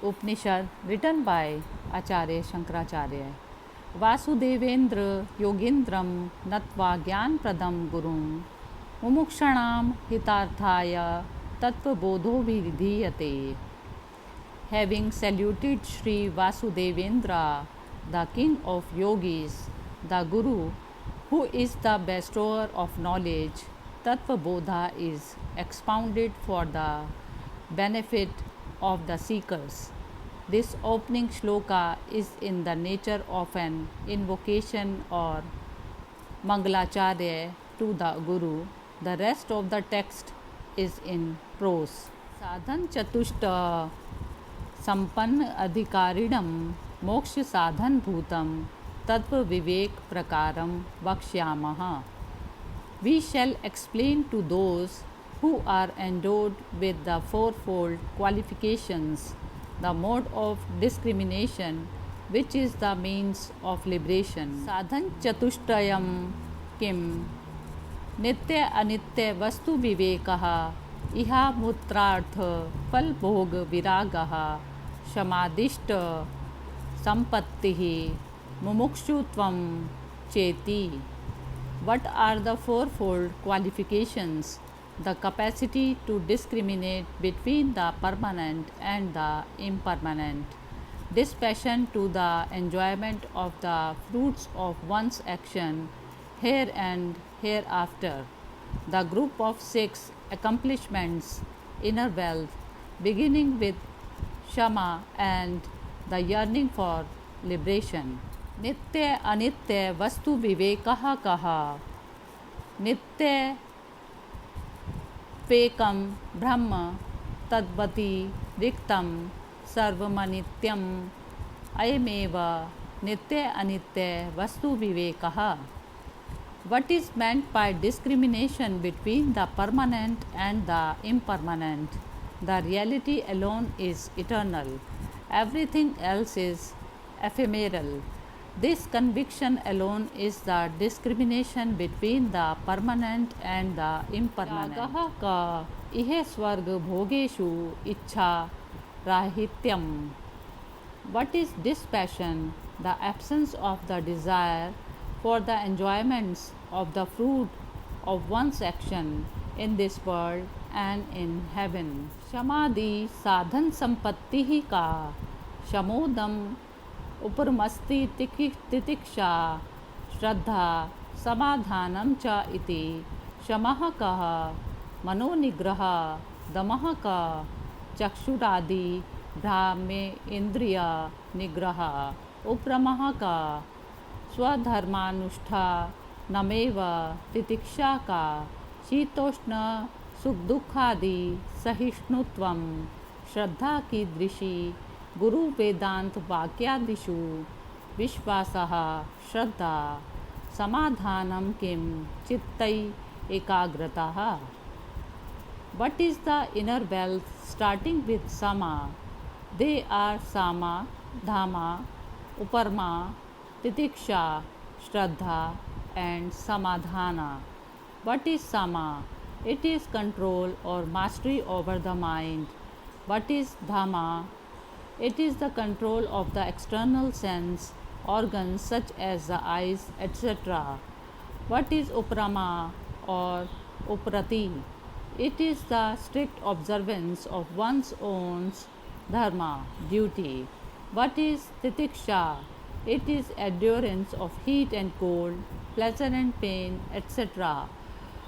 Upanishad written by Acharya Shankaracharya. Vasudevendra Yogendram Natva Gyan Pradam Gurum Mumukshanam Hitarthaya Tattvabodho Vidhiyate. Having saluted Sri Vasudevendra, the king of yogis, the Guru, who is the bestower of knowledge, Tattvabodha is expounded for the benefit of the seekers. This opening shloka is in the nature of an invocation or Mangalacharya to the Guru. The rest of the text is in prose. Sadhan Chatushta संपन्न अधिकारिणम मोक्ष साधन भूतम तत्व विवेक प्रकारम वक्ष्यामः. We shall explain to those who are endowed with the fourfold qualifications the mode of discrimination which is the means of liberation. साधन चतुष्टयम किम नित्य अनित्य वस्तु विवेकः इहा मूत्रार्थ फल भोग विरागः क्षमादिष्ट संपत्ति मुमुक्षुत्वम चेति. What are the fourfold qualifications? The capacity to discriminate between the permanent and the impermanent, dispassion to the enjoyment of the fruits of one's action here and hereafter. The group of 6 accomplishments, inner wealth, beginning with Shama and the yearning for liberation. नित्य अनित्य वस्तु विवेकः कः. नित्य पेकं ब्रह्म तद्वति रिक्तं सर्वमनित्यम् अयमेव नित्य अनित्य वस्तु विवेकः. What is meant by discrimination between the permanent and the impermanent? The reality alone is eternal. Everything else is ephemeral. This conviction alone is the discrimination between the permanent and the impermanent. त्यागः का इह स्वर्ग भोगेषु इच्छा राहित्यम. What is dispassion? The absence of the desire for the enjoyments of the fruit of one's action in this world and in heaven. Shamadhi sadhan sampatti ka shamodam उपरमस्ति तितिक्षा श्रद्धा समाधानम च इति. शमः कः मनोनिग्रह दमः का चक्षुरादि भ्राम्य इंद्रिय निग्रह. उपरमः का स्वधर्मानुष्ठा नमेव तितिक्षा का शीतोष्ण सुख दुखादि सहिष्णुत्वम. श्रद्धा की दृषि गुरु वेदांत वाक्यादिषु विश्वासः श्रद्धा समाधानम किम चित्तै एकाग्रताः. What is the inner wealth starting with Sama? They are Sama, Dhamma, Uparma, Titiksha, Shraddha and Samadhana. What is Sama? It is control or mastery over the mind. What is Dhamma? It is the control of the external sense organs such as the eyes, etc. What is Uprama or Uprati? It is the strict observance of one's own dharma, duty. What is Titiksha? It is endurance of heat and cold, pleasure and pain, etc.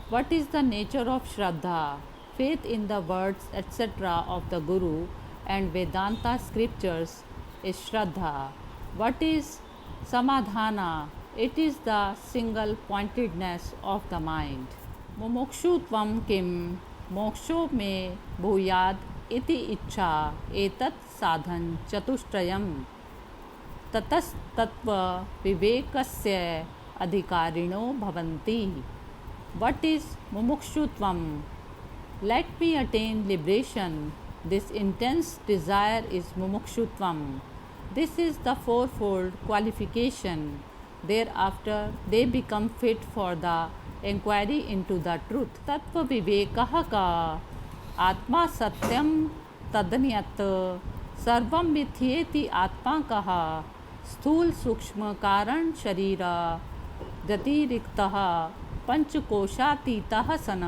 What is the nature of Shraddha? Faith in the words, etc. of the Guru and Vedanta scriptures is Shraddha. What is Samadhana? It is the single pointedness of the mind. मुमुक्षुत्वम किम मोक्षो में भूयाद इति इच्छा एतत् साधन चतुष्टयम. ततस्तत्व विवेकस्य अधिकारिणो भवन्ति. What is मुमुक्षुत्वम? Let me attain liberation. This intense desire is mumukshutvam. This is the fourfold qualification. Thereafter, they become fit for the inquiry into the truth. Tattva vivekah ka atma satyam तदन्यत सर्वं मिथ्येति आत्मा कहा, स्थूल सूक्ष्म कारण शरीर व्यतिरिक्तः पंचकोशातीतः सन,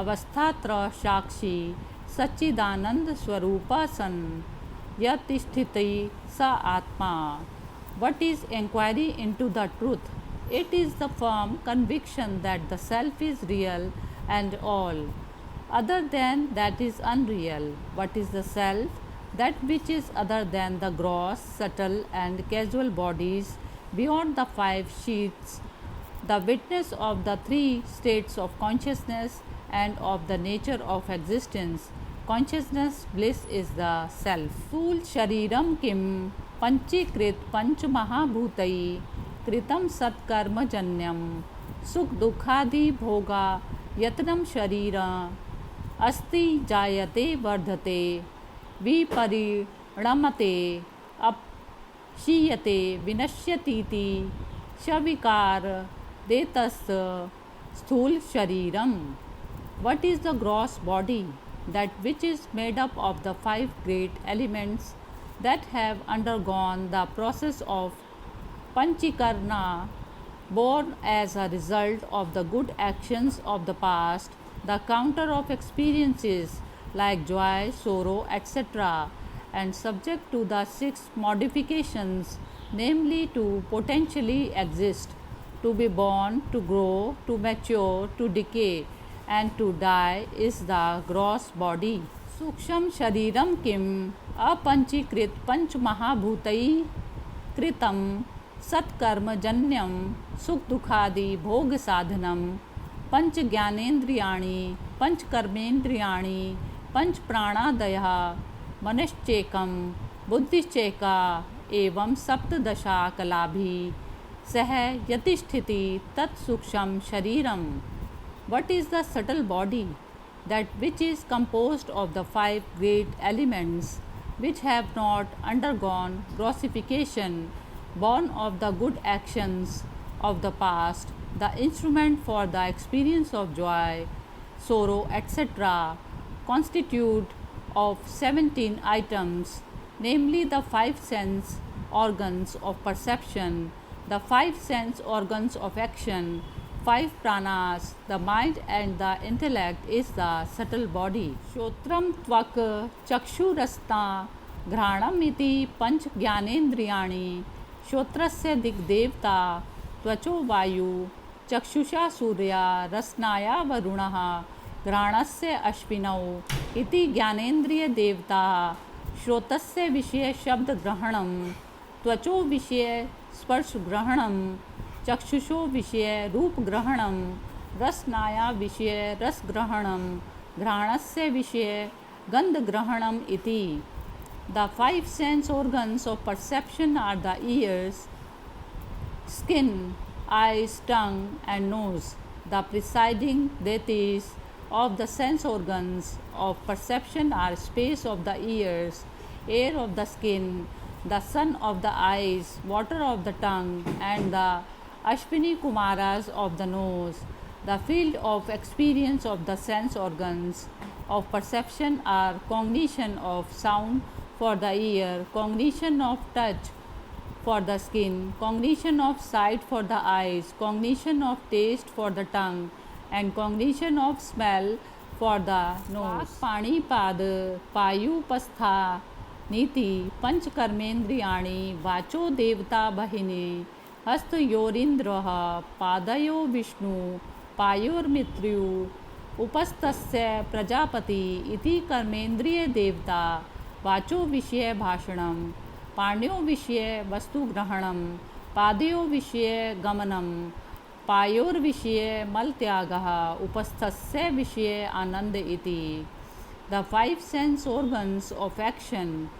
अवस्थात्र साक्षी सच्चिदानंद स्वरूप सन, यतिष्ठिति स आत्मा. What is inquiry into the truth? It is the firm conviction that the self is real and all. Other than that is unreal. What is the self? That which is other than the gross, subtle, and casual bodies beyond the five sheaths, the witness of the three states of consciousness and of the nature of existence. Consciousness bliss is the self. Stool shariram kim पंचीकृत पंच महाभूतई कृतम सत्कर्मजन्यम सुख दुखादि भोगा यत्नम शरीर अस्ति जायते वर्धते विपरिणमते अपक्षीयते विनश्यतीति शविकार देतस्त स्थूल शरीरम. What is the gross body? That which is made up of the five great elements that have undergone the process of panchikarna, born as a result of the good actions of the past, the counter of experiences like joy, sorrow, etc., and subject to the six modifications, namely to potentially exist, to be born, to grow, to mature, to decay, and to die, is the gross body. सूक्ष्म शरीरम किम अपंचीकृत पंच महाभूतई कृतम सत्कर्मजन्यम सुख दुखादि भोग साधनम पंच ज्ञानेन्द्रियाणि पंच कर्मेन्द्रियाणि पंच प्राणादयः मनश्चेकम बुद्धिश्चेका एवं सप्तदशा कलाभि सह यतिष्ठिति तत्सूक्ष्म शरीरम. What is the subtle body? That which is composed of the five great elements which have not undergone grossification, born of the good actions of the past, the instrument for the experience of joy, sorrow, etc., constitute of 17 items, namely the five sense organs of perception, the five sense organs of action, five pranas, the mind and the intellect is the subtle body. Shotram tvak chakshurasna घ्राणम इति पंच ज्ञानेन्द्रियाणि श्रोत्रस्य दिग्देवता त्वचो वायु चक्षुषा सूर्या रसनाया वरुणः घ्राणस्य अश्विनौ इति ज्ञानेन्द्रिय देवता श्रोतस्य विषय शब्द ग्रहणम त्वचो विषय स्पर्श ग्रहणम चक्षुषो विषय रूप ग्रहणम रसनाया विषय रस ग्रहणम घ्राणस्य विषय गंध ग्रहणम इति. The five sense organs of perception are the ears, skin, eyes, tongue, and nose. The presiding deities of the sense organs of perception are space of the ears, air of the skin, the sun of the eyes, water of the tongue, and the Ashwini Kumaras of the nose. The field of experience of the sense organs of perception are cognition of sound for the ear, cognition of touch for the skin, cognition of sight for the eyes, cognition of taste for the tongue, and cognition of smell for the nose. पाणी पाद पायुपस्था नीति पंच कर्मेन्द्रियाणि वाचो देवता बहिनी हस्तयोरिन्द्रः पादयो विष्णु पायोर्मित्रु उपस्थस्य प्रजापति इति कर्मेन्द्रिय देवता वाचो विषय भाषणम पाण्यो विषय वस्तुग्रहणम पादयो विषय गमनम पायोर्विषय मलत्यागः उपस्थस्य विषय आनंद इति. The five sense organs of action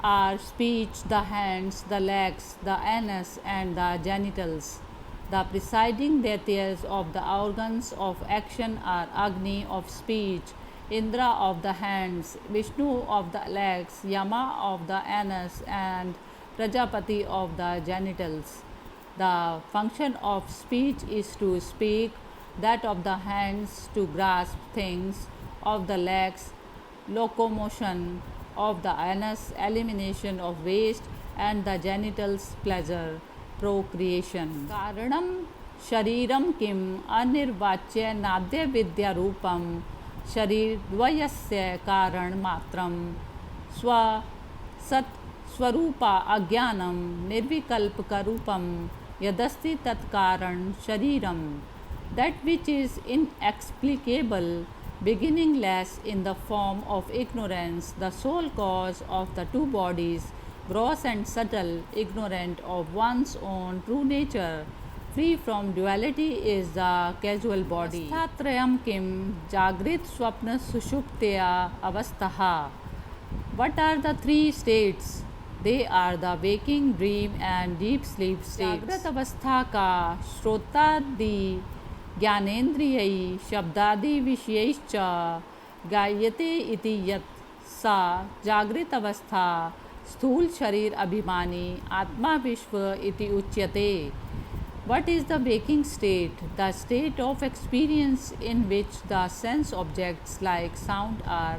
are speech, the hands, the legs, the anus, and the genitals. The presiding deities of the organs of action are Agni of speech, Indra of the hands, Vishnu of the legs, Yama of the anus, and Prajapati of the genitals. The function of speech is to speak, that of the hands to grasp things, of the legs locomotion, of the anus, elimination of waste, and the genitals pleasure, procreation. Karanam शरीरं किम् अनिर्वाच्य नाद्य विद्या रूपम शरीरद्वयस्य कारणमात्रं स्व सत् स्वरूपा अज्ञानं निर्विकल्पकरूपं यदस्ति तत्कारण शरीरम that which is inexplicable beginningless in the form of ignorance the sole cause of the two bodies gross and subtle ignorant of one's own true nature free from duality is the casual body अवस्थात्रयं किं जागृत स्वप्न सुषुप्तया अवस्था what are the three states they are the waking dream and deep sleep states जागृत अवस्था का श्रोतादि ज्ञानेन्द्रियै शब्दादि विषयैश्च गायते इति यत् सा जागृत अवस्था स्थूल शरीर अभिमानी आत्मा विश्व इति उच्यते. What is the waking state? The state of experience in which the sense objects like sound are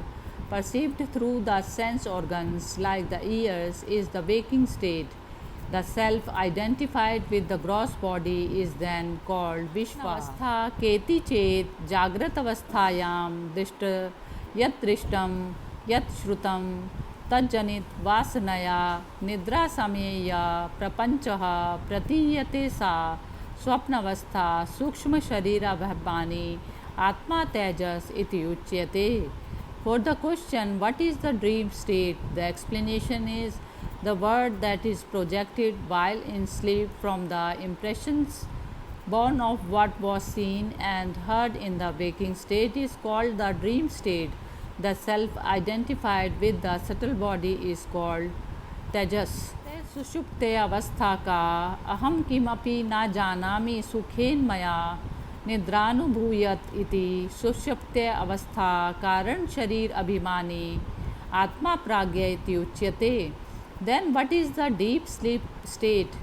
perceived through the sense organs like the ears is the waking state. The self identified with the gross body is then called Vishva. अवस्था केति चेत जागृत अवस्थायां दृष्ट यत् दृष्टं यत् श्रुतं तज्जनित वासनया निद्रा समये प्रपंचः प्रतीयते सा स्वप्नावस्था सूक्ष्म शरीराभिमानी आत्मा तेजस इति उच्यते. For the question what is the dream state, the explanation is the word that is projected while in sleep from the impressions born of what was seen and heard in the waking state is called the dream state. The self identified with the subtle body is called tejas. सुषुप्ते अवस्था का अहम किमपि न जानामि सुखेन मया निद्रानुभूयत इति सुषुप्ते अवस्था कारण शरीर अभिमानी आत्मा प्राज्ञ इति उच्यते. Then what is the deep sleep state?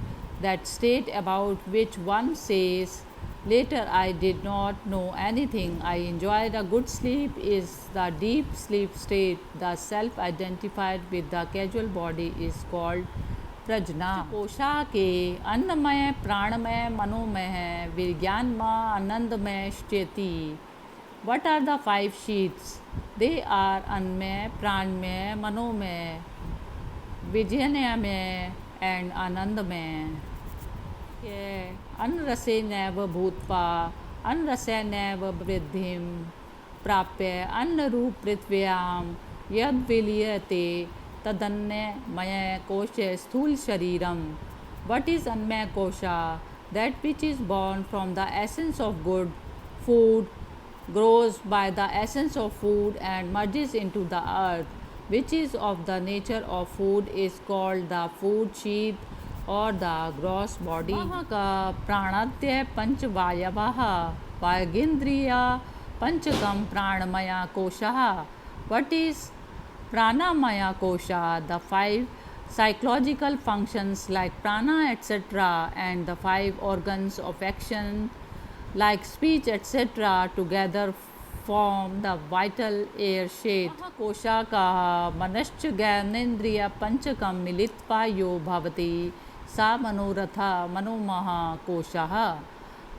That state about which one says later I did not know anything, I enjoyed a good sleep is the deep sleep state. The self identified with the casual body is called प्रज्ञा. कोशा के अन्नमय प्राणमय मनोमय विज्ञानमय आनंदमय चेती. What are the five sheaths? They are अन्नमय प्राणमय मनोमय विजयमय and आनंदमय. अन्नरसे नैव भूत्वा अन्नरसेनैव वृद्धिं प्राप्य अन्नरूप पृथिव्यां यद् विलीयते तदन्नमय कोशे स्थूल शरीरम. What is अन्नमय कोशा? That which is born from the essence of good food, grows by the essence of food and merges into the earth, which is of the nature of food, is called the food sheath or the gross body. का प्राणाद्य पंचवायवः वागीन्द्रिया पंचकम प्राणमया कोशः. What is pranamaya kosha? The five psychological functions like prana etc. and the five organs of action like speech etc. together form the vital air sheath. कोशा का मनश्च ज्ञानेन्द्रिय पंचकम मिलित्वा यो भवति सा मनोरथा मनोमय कोशः.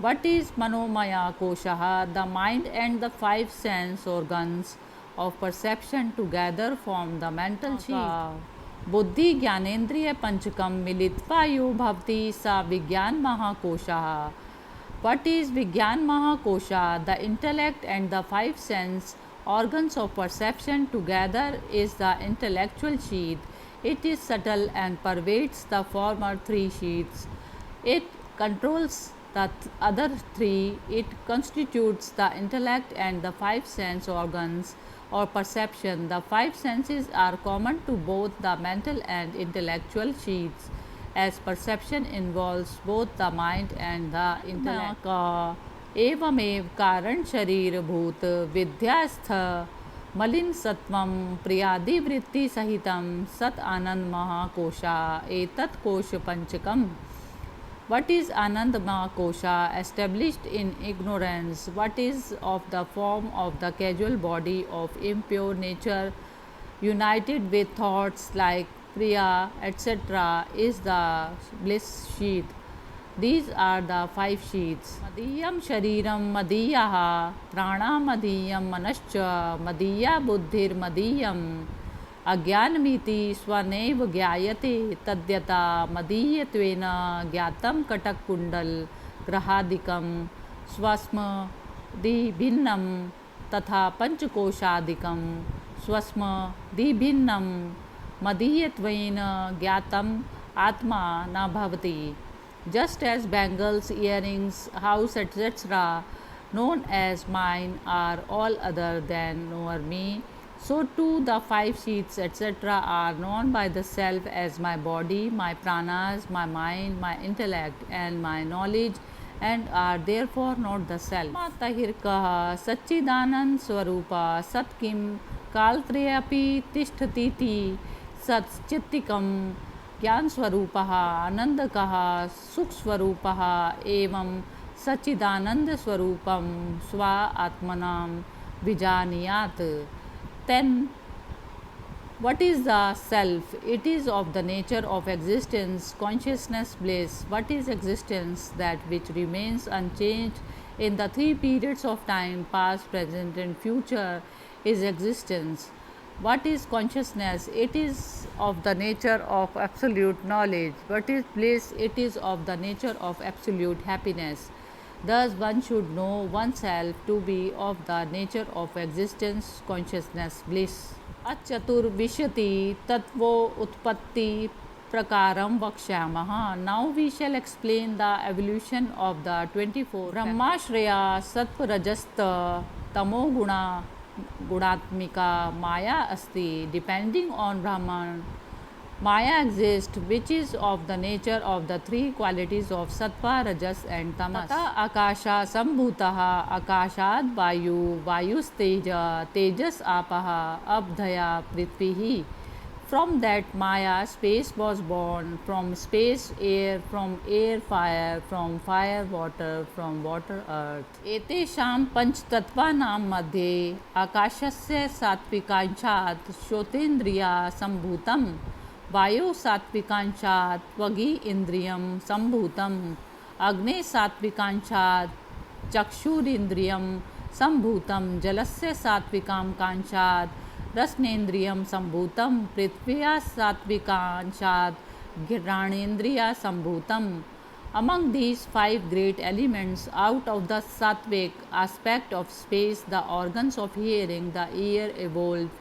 What is manomaya kosha? The mind and the five sense organs of perception together form the mental sheath. बुद्धि ज्ञानेन्द्रिय पंचकम मिलित्वा यो भवति सा विज्ञान महाकोशः. What is Vigyan Mahakosha? The intellect and the five sense organs of perception together is the intellectual sheath. It is subtle and pervades the former three sheaths. It controls the other three. It constitutes the intellect and the five sense organs or perception. The five senses are common to both the mental and intellectual sheaths, as perception involves both the mind and the intellect. एवमेव कारण शरीर भूत विद्यास्थ मलिन सत्वं प्रियादिवृत्ति सहितं सत आनंद महाकोशा एतत् कोश पंचकम. What is Anand Mahakosha? Established in ignorance, what is of the form of the casual body of impure nature united with thoughts like Priya, etc., is the bliss sheath. These are the five sheaths. Madiyam Shariram Madiyaha, Prana Madiyam Manascha, Madiya Buddhir Madiyam, Agyanamiti Swanev Gyayate, Tadyata Madiyatvena Gyatam Katak Kundal, Grahadikam, Swasma Dibhinnam, Tatha Panchakoshadikam, Swasma Dibhinnam, Madiyatvaina Gyatam Atma na bhavati. Just as bangles, earrings, house, etc., known as mine, are all other than nor me, so too the five sheaths, etc., are known by the self as my body, my pranas, my mind, my intellect, and my knowledge, and are therefore not the self. Tahir kaha Satchidanand Swarupa Satkim Kaltrayapi Tishthatiti Sat Chittikam ज्ञान स्वरूप आनंद कहा सुख स्वरूप एवं सच्चिदानंद स्वरूपम स्व आत्मनाम विजानीयात. Then what is the self? It is of the nature of existence, consciousness, bliss. What is existence? That which remains unchanged in the three periods of time, past, present, and future, is existence. What is consciousness? It is of the nature of absolute knowledge. What is bliss? It is of the nature of absolute happiness. Thus, one should know oneself to be of the nature of existence, consciousness, bliss. Achaturvishati Tattvo Utpatti Prakaram Vakshyamaha. Now we shall explain the evolution of the 24 Brahmashreya Satvarajasta Tamoguna Gunatmika Maya Asti. Depending on Brahman, Maya exists, which is of the nature of the three qualities of Sattva, Rajas, and Tamas. Tata Akasha Sambhutaha Akashad Vayu Vayus Teja Tejas Apaha Abdhaya Prithvihi. From that Maya, space was born, from space air, from air fire, from fire water, from water earth. एतेषां पंचतत्त्वानां मध्ये आकाशस्य सात्विकांशात् श्रोतेन्द्रिया सम्भूतं, वायो सात्विकांशात् त्वगी इंद्रियं सम्भूतं, अग्ने सात्विकांशात् चक्षुरिन्द्रियं सम्भूतं, जलस्य सात्विकांशात् रसनेन्द्रियं सम्भूतं, पृथ्व्या सात्विकांशात् घ्राणेन्द्रिया सम्भूतं. Among these five great elements, out of the sattvic aspect of space, the organs of hearing, the ear evolved.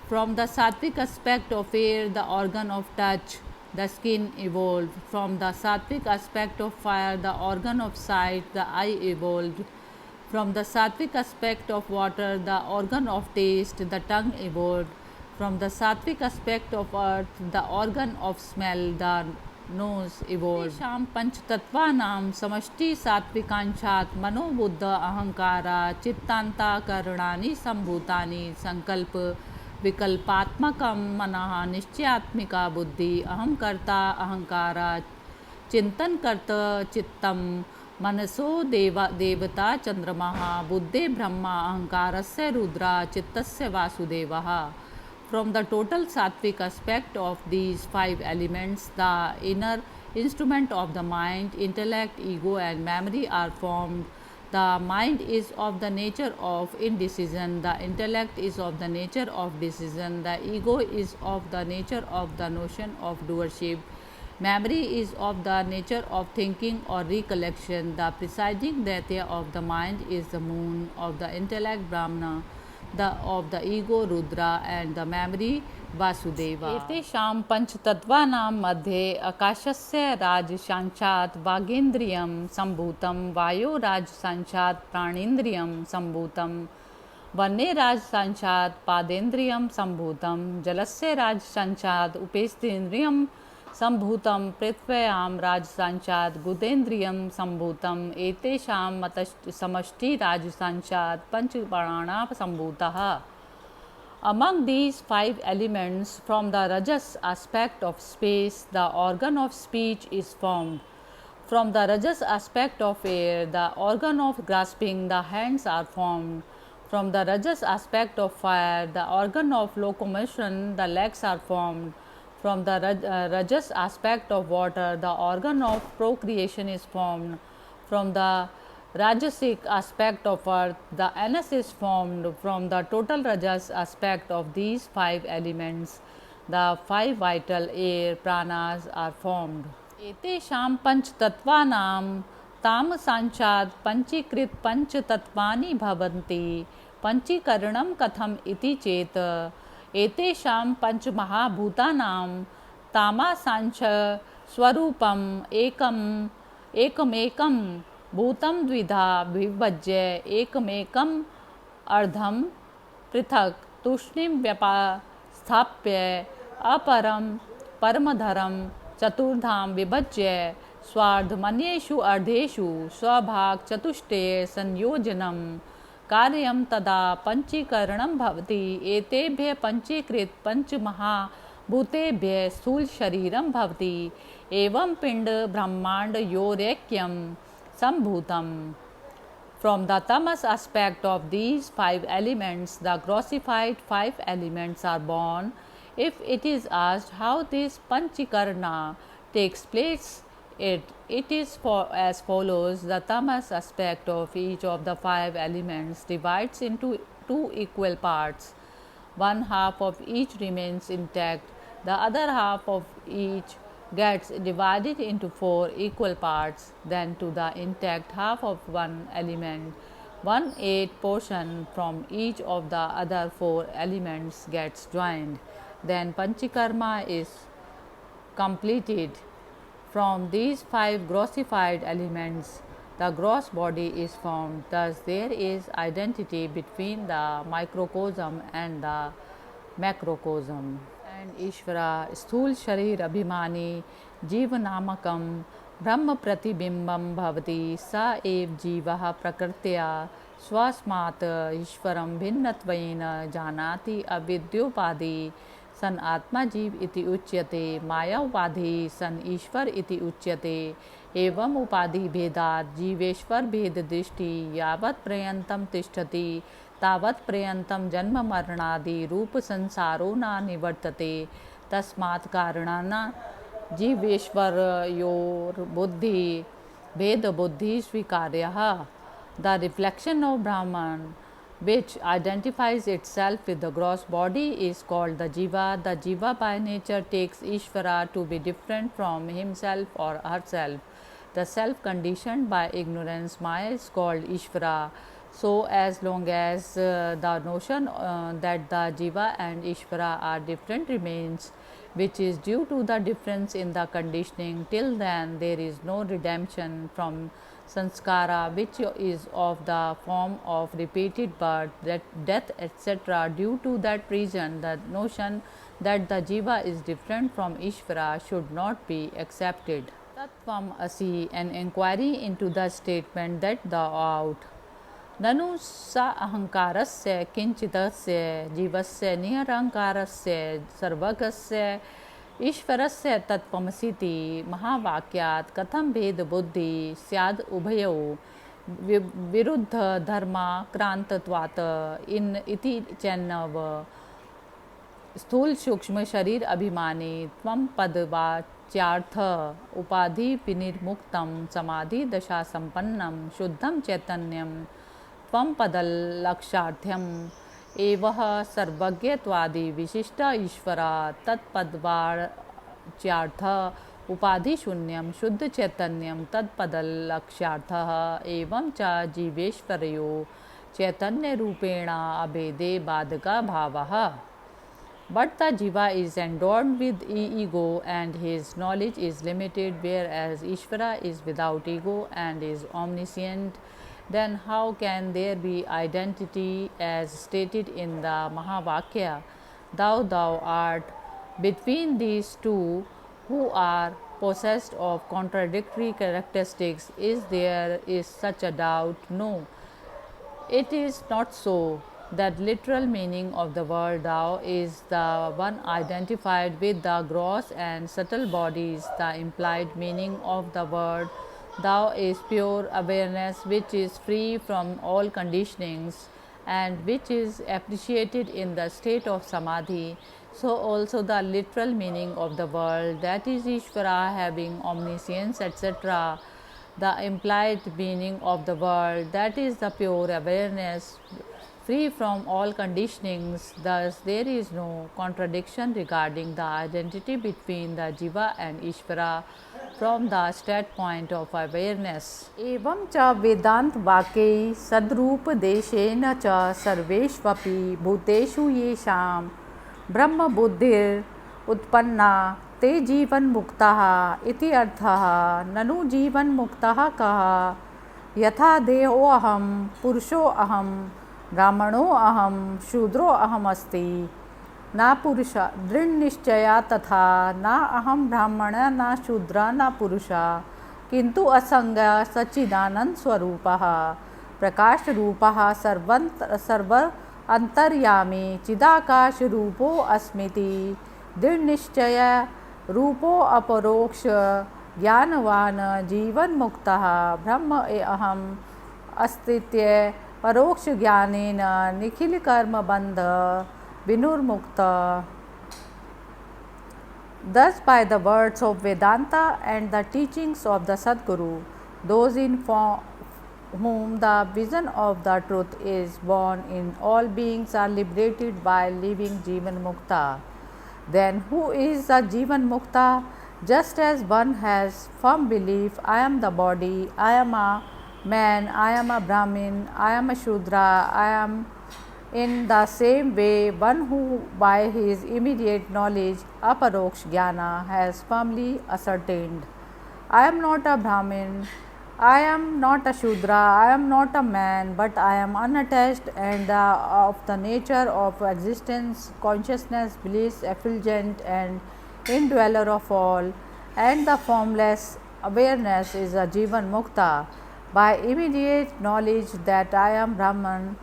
From the sattvic aspect of air, the organ of touch, the skin evolved. From the sattvic aspect of fire, the organ of sight, the eye evolved. From the sattvic aspect of water, the organ of taste, the tongue evolved. From the sattvic aspect of earth, the organ of smell, the nose evolved. Sham panchtatvanam samashti sattvikankshat mano buddha ahankara chittanta karunani sambhutani sankalpa vikalpatmakam manaha nischyatmika buddhi aham karta ahankara चिंतन कर्ता चित्तम मनसो देवता चंद्रमा बुद्धे ब्रह्मा अहंकारस्य रुद्रा चित्तस्य वासुदेवः. From the total sattvic aspect of these five elements, the inner instrument of the mind, intellect, ego, and memory are formed. The mind is of the nature of indecision, the intellect is of the nature of decision, the ego is of the nature of the notion of doership, memory is of the nature of thinking or recollection. The presiding Daitya of the mind is the moon, of the intellect Brahmana, of the ego Rudra, and the memory Vasudeva. एतेषां पंचतत्त्वानां मध्ये आकाशस्य राजसांख्यात् वागेन्द्रियं सम्भूतं, वायो राजसांख्यात् प्राणेन्द्रियं सम्भूतं, वन्ये राजसांख्यात् पादेन्द्रियं सम्भूतं, जलस्य राजसांख्यात् उपेन्द्रियं सम्भूतं, पृथ्व्यां राजसांख्यात् गुदेन्द्रियं सम्भूतं, एतेषां समष्टि राजसांख्यात् पंचप्राणा सम्भूतः. Among these five elements, from the rajas aspect of space, the organ of speech is formed. From the rajas aspect of air, the organ of grasping the hands are formed. From the Rajas aspect of fire, the organ of locomotion, the legs are formed. From the Rajas aspect of water, the organ of procreation is formed. From the Rajasic aspect of earth, the anus is formed. From the total Rajas aspect of these five elements, the five vital air pranas are formed. एतेषां पंचतत्त्वानां तामसांचात् पंचीकृत पंचतत्त्वानि भवन्ति. पंचीकरणं कथम् इति चेत् एतेषां पंचमहाभूतानां तामसांच स्वरूपम् एकमेकं भूतं द्विधा विभज्य एकमेकम् अर्धं पृथक् तूष्णीं व्यवस्थाप्य अपरं परमधरं चतुर्धां विभज्य स्वार्धमन्येषु अर्धेषु स्वभाग चतुष्टये संयोजनं कार्यं तदा पंचीकरणं भवति. एतेभ्यः पंचीकृत पंचमहाभूतेभ्यः स्थूल शरीरं भवति. एवं पिंड ब्रह्माण्डयोरेक्यं सम्भूतम्. From the tamas aspect of these five elements, the grossified five elements are born. If it is asked how this panchikarna takes place, it is as follows. The tamas aspect of each of the five elements divides into two equal parts. One half of each remains intact, the other half of each gets divided into four equal parts. Then to the intact half of one element, 1/8 portion from each of the other four elements gets joined. Then panchikarma is completed. From these five grossified elements, the gross body is formed. Thus, there is identity between the microcosm and the macrocosm. And Ishvara, स्थूल शरीर अभिमानी जीव नामकं ब्रह्म प्रतिबिंबं भवति. स एव जीवः प्रकृत्या स्वस्मात् ईश्वरं भिन्नत्वेन जानाति. अविद्योपाधि सन आत्मा जीव इति उच्यते. माया उपाधि सन ईश्वर इति उच्यते. एवं उपाधि भेदात् जीवेश्वर भेद दृष्टि यावत् पर्यन्तं तिष्ठति तावत् पर्यन्तं जन्म मरणादि रूप संसारो न निवर्तते. तस्मात् कारणान् जीवेश्वरयोर्बुद्धि भेद बुद्धि स्वीकार्यः. The reflection of Brahman, which identifies itself with the gross body, is called the jiva. The jiva by nature takes Ishvara to be different from himself or herself. The self conditioned by ignorance Maya is called Ishvara. So, as long as the notion that the jiva and Ishvara are different remains, which is due to the difference in the conditioning, till then there is no redemption from sanskara, which is of the form of repeated birth, death, etc. Due to that reason, the notion that the jiva is different from Ishvara should not be accepted. Tattvam asi, an inquiry into the statement that thou art. ननु स अहंकारस्य किंचितस्य जीवस्य निरहंकारस्य सर्वगस्य ईश्वरस्य तत्त्वमसीति महावाक्यात् कथं भेद बुद्धि स्याद् उभयोः विरुद्ध धर्माक्रांतत्वात् इन इति चेन्नव. स्थूल सूक्ष्म शरीर अभिमानी त्वं पदवाच्यार्थ उपाधि विनिर्मुक्तं समाधि दशा संपन्नं शुद्धं चैतन्यं त्वं पदलक्ष्यार्थ्यम् एवः सर्वज्ञत्वादि विशिष्ट ईश्वर तत्पदवाच्यार्थ उपाधि शून्यं शुद्ध चैतन्यं तत्पदलक्ष्यार्थः एवं च जीवेश्वरयो चैतन्य रूपेण अभेदे बाधका भावः. But the jiva is endowed with ego and his knowledge is limited, whereas Ishvara is without ego and is omniscient. Then how can there be identity as stated in the Mahavakya? Thou art. Between these two who are possessed of contradictory characteristics, is such a doubt? No, it is not so. That literal meaning of the word thou is the one identified with the gross and subtle bodies. The implied meaning of the word thou is pure awareness which is free from all conditionings and which is appreciated in the state of samadhi, so also the literal meaning of the word, that is Ishvara having omniscience, etc. The implied meaning of the word, that is the pure awareness, free from all conditionings. Thus, there is no contradiction regarding the identity between the Jiva and Ishvara from the standpoint of awareness. Evam cha Vedant Vakye Sadrup Deshena cha Sarveshvapi Bhuteshu Yesham Brahma Buddhir Utpanna ते जीवन मुक्तः इति अर्थः। ननु जीवन मुक्तः कः? यथा देहो अहम पुरुषो अहम ब्राह्मणो अहम शूद्रो अहम अस्ति, न पुरुष दृढ़ निश्चया तथा न अहम ब्राह्मण न शूद्र न पुरुष, किंतु असंग सच्चिदानंद स्वरूपः प्रकाश रूपः सर्व अंतर्यामी चिदाकाश रूपो अस्मिति दृढ़ निश्चय रूपो अपरोक्ष ज्ञानवान जीवन मुक्तः ब्रह्म अहम अस्तित्व परोक्ष ज्ञानेन निखिल कर्म बंध विनुर्मुक्त. Thus, by the words of Vedanta and the teachings of the Sadguru, those in whom the vision of the truth is born in all beings are liberated by living Jivan Mukta. Then who is the Jivan Mukta? Just as one has firm belief, I am the body, I am a man, I am a Brahmin, I am a Shudra, I am, in the same way one who by his immediate knowledge, aparoksh jnana, has firmly ascertained, I am not a Brahmin, I am not a Shudra, I am not a man, but I am unattached and of the nature of existence, consciousness, bliss, effulgent and indweller of all, and the formless awareness is a Jivan Mukta. By immediate knowledge that I am Brahman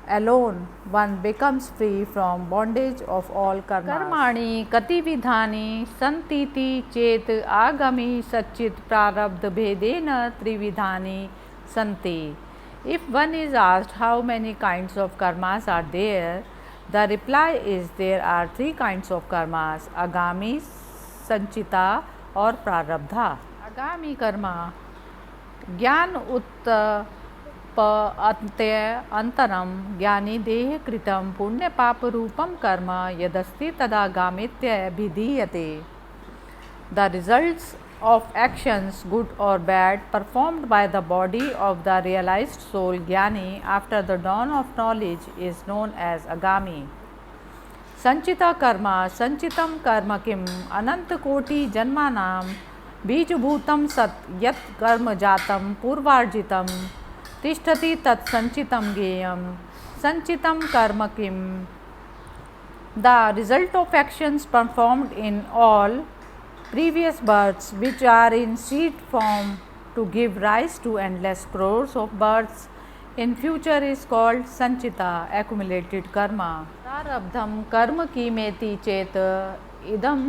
alone, one becomes free from bondage of all karmas. Karmani kati vidhani santiti chet agami satchit prarabdha bhedena trividhani santi. If one is asked how many kinds of karmas are there, the reply is there are three kinds of karmas: agami, sanchita और प्रारब्धा. आगामी कर्म ज्ञान उत्पत्त्य अंतरम ज्ञानी देह कृतम पुण्य पाप रूपम कर्म यदस्ति तदागामित्य भिधीयते. The results of actions, good or bad, performed by the body of the realized soul Jnani after the dawn of knowledge is known as agami. संचिता कर्म संचितम कर्म किम अनंत कोटि जन्मानाम बीजभूतम सत यत् कर्म जातम पूर्वार्जितम तिष्ठति तत्संचितम ज्ञेयम. संचितम कर्म किम? The result of actions performed in all previous births, which are in seed form to give rise to endless crores of births in future, is called sanchita, accumulated karma. Prarabdham कर्म की मेति चेत इदम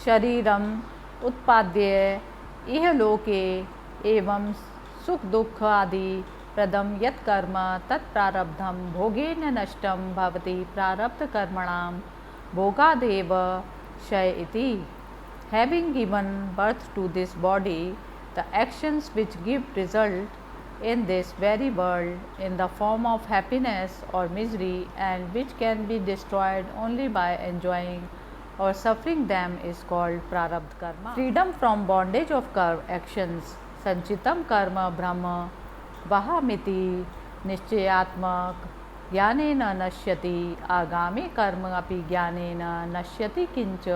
शरीरम उत्पाद्य इह लोके एवं सुख दुख आदि प्रदम यत् कर्म तत् प्रारब्धम भोगेन नष्टम भवति प्रारब्ध कर्मणाम भोगादेव क्षय इति. Having given birth to this body, the actions which give result in this very world in the form of happiness or misery and which can be destroyed only by enjoying or suffering them is called prarabdha karma. Freedom from bondage of actions. Sanchitam karma brahma vahamiti निश्चयात्मक ज्ञानेन नश्यति आगामी कर्म अपि ज्ञानेन नश्यति किंच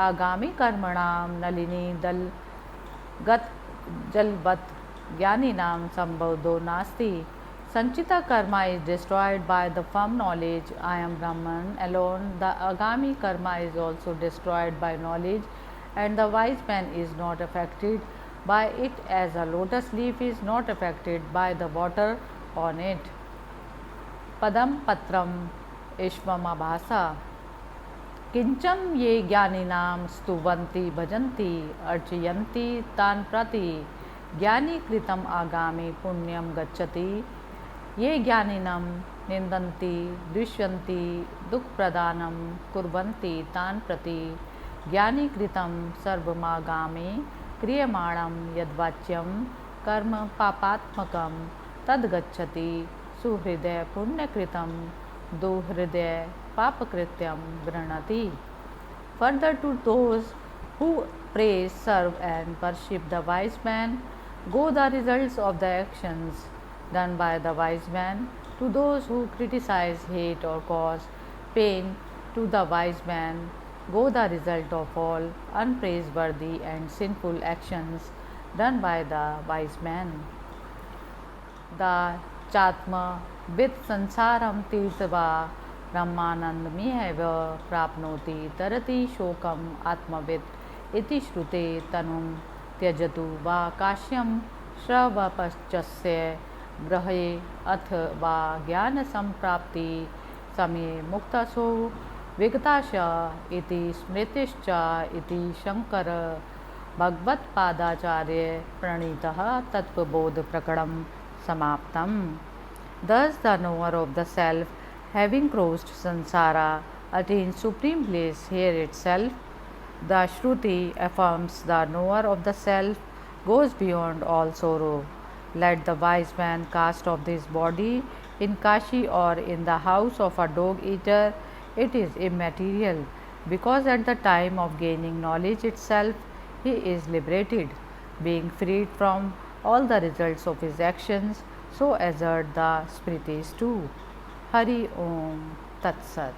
आगामी कर्मणाम नलिनी दलगत जलवत ज्ञानिनाम संबोधो नास्ति. Sanchita karma is destroyed by the firm knowledge I am Brahman alone. The agami karma is also destroyed by knowledge, and the wise man is not affected by it as a lotus leaf is not affected by the water on it. Padam patram ishvamabhasa किंचम ये ज्ञानिनाम स्तुवन्ति भजन्ति अर्चयन्ति तान् प्रति ज्ञानी कृतम आगामी पुण्यम गच्छति. ये ज्ञानिनम निंदन्ति दृश्यन्ति दुःखप्रदानं कुर्वन्ति तान् प्रति ज्ञानी कृतं सर्वमागामि क्रियमाणं यद्वाच्यं कर्म पापात्मकं तद्गच्छति सुहृदय पुण्यकृतं दुहृदय पापकृत्यं गृह्णाति. Further, to those who praise, serve, and worship the wise man, go the results of the actions done by the wise man. To those who criticize, hate, or cause pain to the wise man, go the result of all unpraiseworthy and sinful actions done by the wise man. The Chatma with Sansaram Tirtava ब्रह्मानंदमेव प्राप्नोति तरति शोकम आत्मविद इति श्रुते तनुं त्यजतु वा काश्यं श्रवपश्चस्य ग्रहे अथ वा ज्ञान संप्राप्ति समये मुक्तसो विगताश इति स्मृतिश्च इति शंकर भगवत्पादाचार्य प्रणीतः तत्वबोध प्रकरणं समाप्तम्. Thus the knower of the self, having crossed samsara, attains supreme bliss here itself. The Shruti affirms the knower of the self goes beyond all sorrow. Let the wise man cast off this body in Kashi or in the house of a dog eater. It is immaterial, because at the time of gaining knowledge itself, he is liberated, being freed from all the results of his actions. So assert the Smritis too. Hari Om Tat Sat.